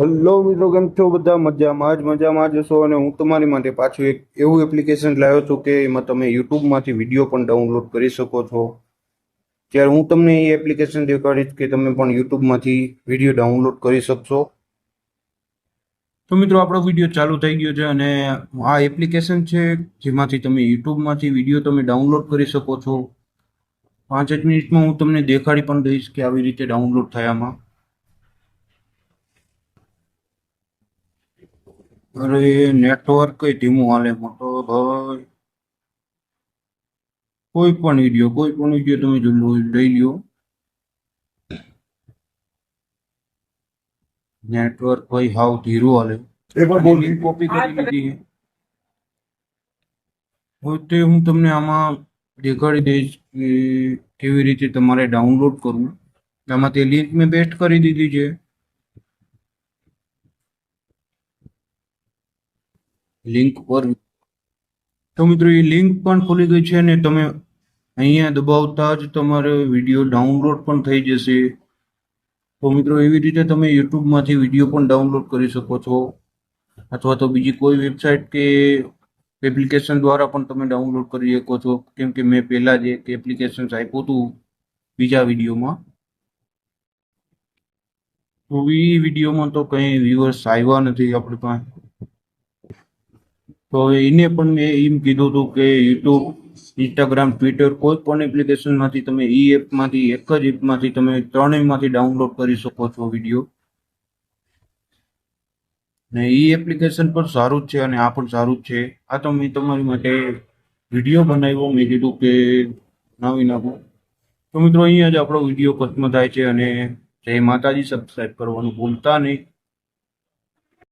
Hello મિત્રો, કેમ છો? બધા મજામાં જ હશો. અને હું તમારી માટે પાછું એક એવું એપ્લિકેશન લાવ્યો છું કે એમાં તમે યુટ્યુબમાંથી વિડીયો પણ ડાઉનલોડ કરી શકો છો. ત્યારે હું તમને એ એપ્લિકેશન દેખાડીશ કે તમે પણ યુટ્યુબમાંથી વિડીયો ડાઉનલોડ કરી શકશો. તો મિત્રો, આપણો વિડીયો ચાલુ થઈ ગયો છે અને આ એપ્લિકેશન છે જેમાંથી તમે યુટ્યુબમાંથી વિડીયો તમે ડાઉનલોડ કરી શકો છો. 5 જ મિનિટમાં હું તમને દેખાડી પણ દઈશ કે આવી રીતે ડાઉનલોડ થાય આમાં. અરે નેટવર્ક કઈ ધીમું હાલે મોટો ભાઈ. કોઈ પણ વિડીયો તમે લઈ લ્યો. નેટવર્ક ભાઈ હાવ ધીરું હાલે. લિંક કોપી કરી લીધી. તે હું તમને આમાં દેખાડી દઈશ કે કેવી રીતે તમારે ડાઉનલોડ કરવું. આમાં તે લિંક મેં પેસ્ટ કરી દીધી છે. લિંક પર તો મિત્રો એ લિંક પણ ખુલી ગઈ છે ને તમે અહીંયા દબાવતા જ તમારે વિડીયો ડાઉનલોડ પણ થઈ જશે. તો મિત્રો, એવી રીતે તમે યુટ્યુબમાંથી વિડીયો પણ ડાઉનલોડ કરી શકો છો, અથવા તો બીજી કોઈ વેબસાઇટ કે એપ્લિકેશન દ્વારા પણ તમે ડાઉનલોડ કરી શકો છો. કેમ કે મેં પહેલાં જ એક એપ્લિકેશન આપ્યું હતું બીજા વિડીયોમાં. તો એ વિડીયોમાં તો કંઈ વ્યુઅર્સ આવ્યા નથી આપણી પાસે. તો એને પણ મેં એમ કીધું હતું કે યુટ્યુબ, ઇન્સ્ટાગ્રામ, ટ્વિટર કોઈ પણ એપ્લિકેશનમાંથી તમે એપમાંથી એક જ એપમાંથી તમે ત્રણેયમાંથી ડાઉનલોડ કરી શકો છો વિડીયો. ને એ એપ્લિકેશન પણ સારું જ છે અને આ પણ સારું જ છે. આ તો મેં તમારી માટે વિડીયો બનાવ્યો, મેં કીધું કે બનાવી નાખું. તો મિત્રો, અહીંયા જ આપણો વિડીયો ખત્મ થાય છે અને જય માતાજી. સબસ્ક્રાઈબ કરવાનું ભૂલતા નહીં.